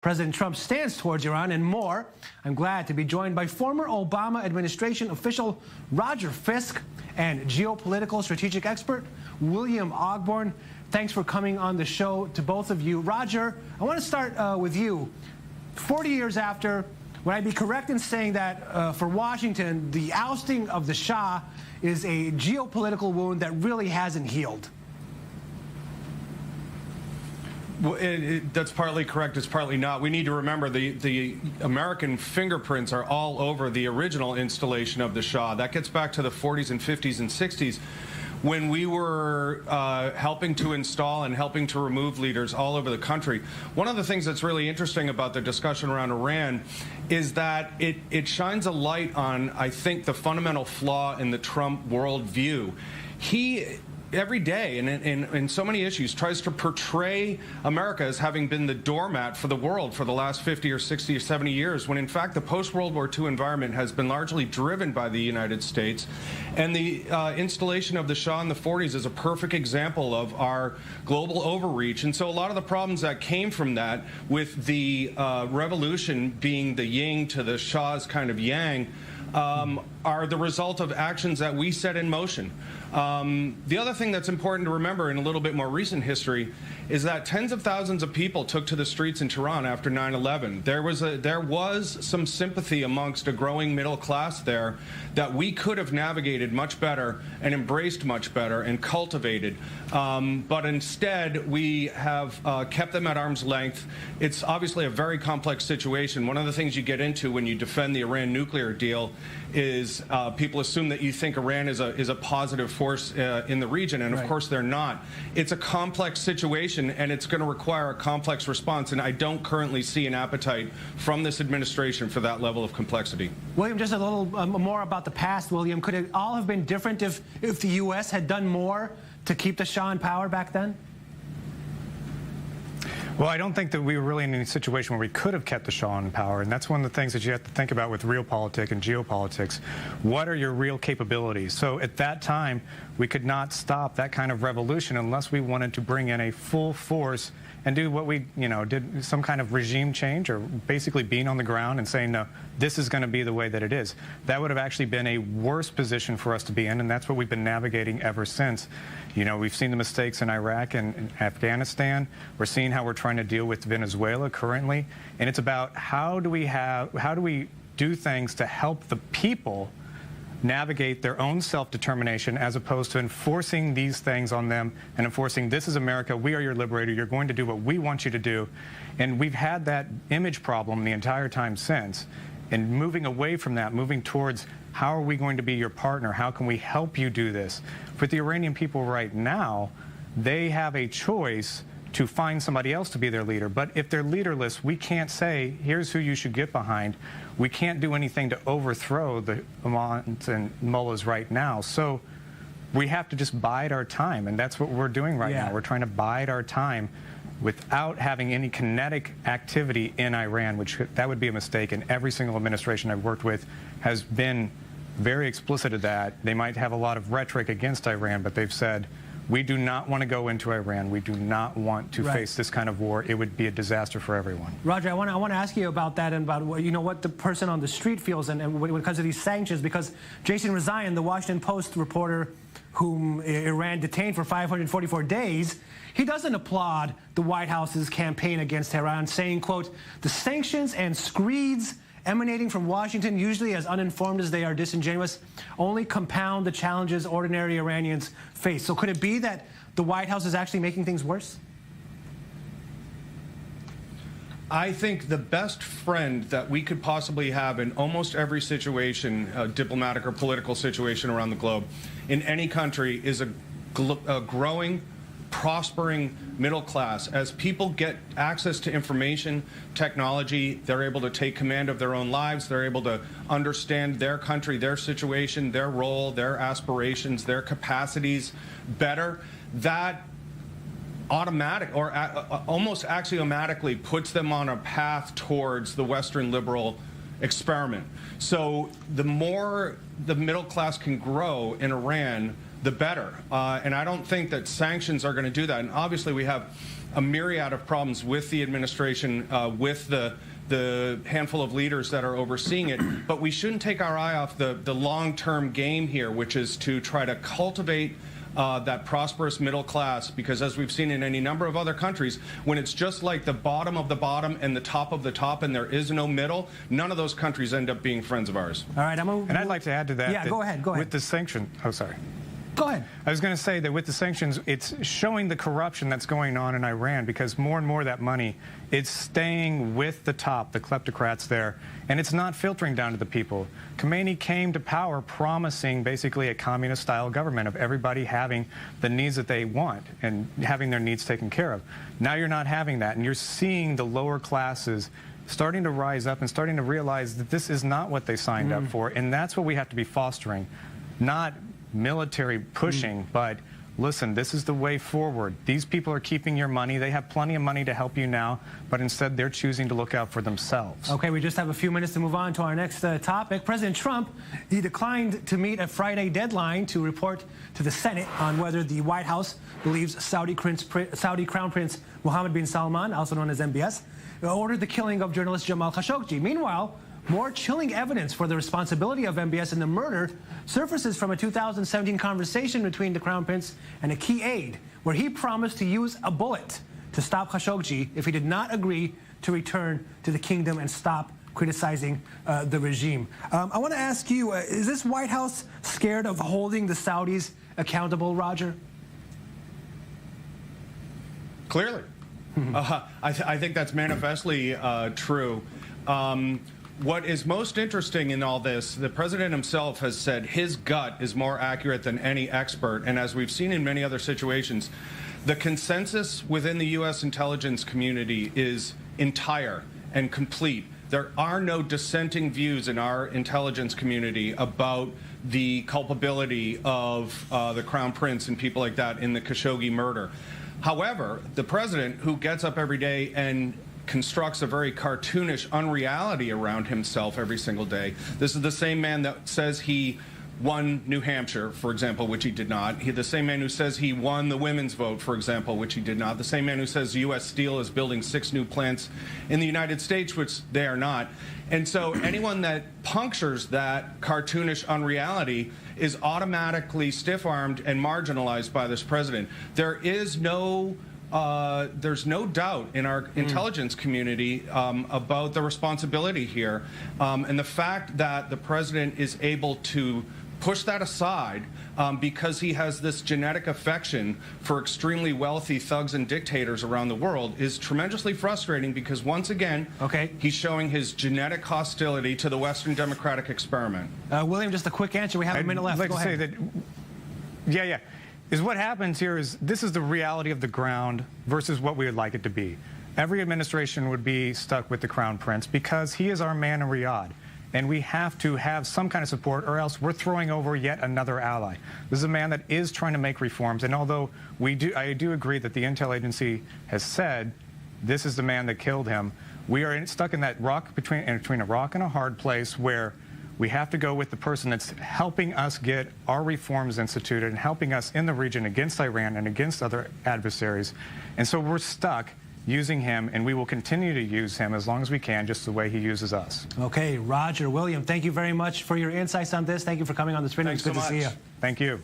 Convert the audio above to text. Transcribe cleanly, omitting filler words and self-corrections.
President Trump's stance towards Iran, and more. I'm glad to be joined by former Obama administration official Roger Fisk and geopolitical strategic expert William Ogborn. Thanks for coming on the show to both of you. Roger, I want to start with you. 40 years after, would I be correct in saying that for Washington, the ousting of the Shah is a geopolitical wound that really hasn't healed? Well, that's partly correct. It's partly not. We need to remember the American fingerprints are all over the original installation of the Shah. That gets back to the 40s and 50s and 60s when we were helping to install and helping to remove leaders all over the country. One of the things that's really interesting about the discussion around Iran is that it shines a light on, I think, the fundamental flaw in the Trump worldview. He every day and in so many issues tries to portray America as having been the doormat for the world for the last 50 or 60 or 70 years, when in fact the post-World War II environment has been largely driven by the United States. And the installation of the Shah in the 40s is a perfect example of our global overreach. And so a lot of the problems that came from that, with the revolution being the yin to the Shah's kind of yang, are the result of actions that we set in motion. The other thing that's important to remember in a little bit more recent history is that tens of thousands of people took to the streets in Tehran after 9/11. There was some sympathy amongst a growing middle class there that we could have navigated much better and embraced much better and cultivated. But instead, we have kept them at arm's length. It's obviously a very complex situation. One of the things you get into when you defend the Iran nuclear deal is people assume that you think Iran is a positive force in the region, and of course they're not. It's a complex situation, and it's going to require a complex response, and I don't currently see an appetite from this administration for that level of complexity. William, just a little more about the past, William. Could it all have been different if the U.S. had done more to keep the Shah in power back then? Well, I don't think that we were really in any situation where we could have kept the Shah in power, and that's one of the things that you have to think about with realpolitik and geopolitics. What are your real capabilities? So at that time, we could not stop that kind of revolution unless we wanted to bring in a full force and do what we, did, some kind of regime change, or basically being on the ground and saying, no, this is going to be the way that it is. That would have actually been a worse position for us to be in, and that's what we've been navigating ever since. We've seen the mistakes in Iraq and Afghanistan. We're seeing how we're trying to deal with Venezuela currently, and it's about how do we do things to help the people navigate their own self-determination, as opposed to enforcing these things on them and enforcing, this is America, we are your liberator, you're going to do what we want you to do. And we've had that image problem the entire time since. And moving away from that, moving towards, how are we going to be your partner? How can we help you do this? For the Iranian people right now, they have a choice to find somebody else to be their leader. But if they're leaderless, we can't say, here's who you should get behind. We can't do anything to overthrow the imams and mullahs right now. So we have to just bide our time, and that's what we're doing right now. We're trying to bide our time without having any kinetic activity in Iran, that would be a mistake, and every single administration I've worked with has been very explicit of that. They might have a lot of rhetoric against Iran, but they've said, we do not want to go into Iran. We do not want to face this kind of war. It would be a disaster for everyone. Roger, I want to ask you about that and about what the person on the street feels and when it comes to these sanctions, because Jason Rezaian, the Washington Post reporter whom Iran detained for 544 days, he doesn't applaud the White House's campaign against Tehran, saying, quote, the sanctions and screeds emanating from Washington, usually as uninformed as they are disingenuous, only compound the challenges ordinary Iranians face. So could it be that the White House is actually making things worse? I think the best friend that we could possibly have in almost every situation, diplomatic or political situation around the globe, in any country, is a growing, prospering middle class. As people get access to information, technology, they're able to take command of their own lives, they're able to understand their country, their situation, their role, their aspirations, their capacities better. That automatic, or almost axiomatically, puts them on a path towards the Western liberal experiment. So the more the middle class can grow in Iran, the better. And I don't think that sanctions are going to do that. And obviously we have a myriad of problems with the administration, with the handful of leaders that are overseeing it, but we shouldn't take our eye off the long-term game here, which is to try to cultivate that prosperous middle class, because as we've seen in any number of other countries, when it's just like the bottom of the bottom and the top of the top and there is no middle, none of those countries end up being friends of ours. All right, and I'd like to add to that. Yeah, go ahead. With the sanction, oh, sorry. Go ahead. I was going to say that with the sanctions, it's showing the corruption that's going on in Iran, because more and more of that money is staying with the top, the kleptocrats there, and it's not filtering down to the people. Khomeini came to power promising basically a communist-style government of everybody having the needs that they want and having their needs taken care of. Now you're not having that, and you're seeing the lower classes starting to rise up and starting to realize that this is not what they signed up for, and that's what we have to be fostering, not military pushing, but listen, this is the way forward. These people are keeping your money. They have plenty of money to help you now, but instead they're choosing to look out for themselves. Okay, we just have a few minutes to move on to our next topic. President Trump, he declined to meet a Friday deadline to report to the Senate on whether the White House believes Saudi Crown Prince Mohammed bin Salman, also known as MBS, ordered the killing of journalist Jamal Khashoggi. Meanwhile, more chilling evidence for the responsibility of MBS in the murder surfaces from a 2017 conversation between the Crown Prince and a key aide, where he promised to use a bullet to stop Khashoggi if he did not agree to return to the kingdom and stop criticizing the regime. I want to ask you, is this White House scared of holding the Saudis accountable, Roger? Clearly. I think that's manifestly true. What is most interesting in all this, the president himself has said his gut is more accurate than any expert, and as we've seen in many other situations, the consensus within the U.S. intelligence community is entire and complete. There are no dissenting views in our intelligence community about the culpability of the Crown Prince and people like that in the Khashoggi murder. However, the president, who gets up every day and constructs a very cartoonish unreality around himself every single day. This is the same man that says he won New Hampshire, for example, which he did not. The same man who says he won the women's vote, for example, which he did not. The same man who says U.S. Steel is building 6 new plants in the United States, which they are not. And so anyone that punctures that cartoonish unreality is automatically stiff-armed and marginalized by this president. There's no doubt in our intelligence community about the responsibility here. And the fact that the president is able to push that aside because he has this genetic affection for extremely wealthy thugs and dictators around the world is tremendously frustrating, because once again, he's showing his genetic hostility to the Western democratic experiment. William, just a quick answer. We have a minute left. I'd like to say that, is what happens here is this is the reality of the ground versus what we would like it to be. Every administration would be stuck with the Crown Prince because he is our man in Riyadh, and we have to have some kind of support, or else we're throwing over yet another ally. This is a man that is trying to make reforms, and although I do agree that the intel agency has said this is the man that killed him, we are stuck in that between a rock and a hard place where we have to go with the person that's helping us get our reforms instituted and helping us in the region against Iran and against other adversaries. And so we're stuck using him, and we will continue to use him as long as we can, just the way he uses us. Okay, Roger, William, thank you very much for your insights on this. Thank you for coming on the Spin. It's good to see you. Thank you.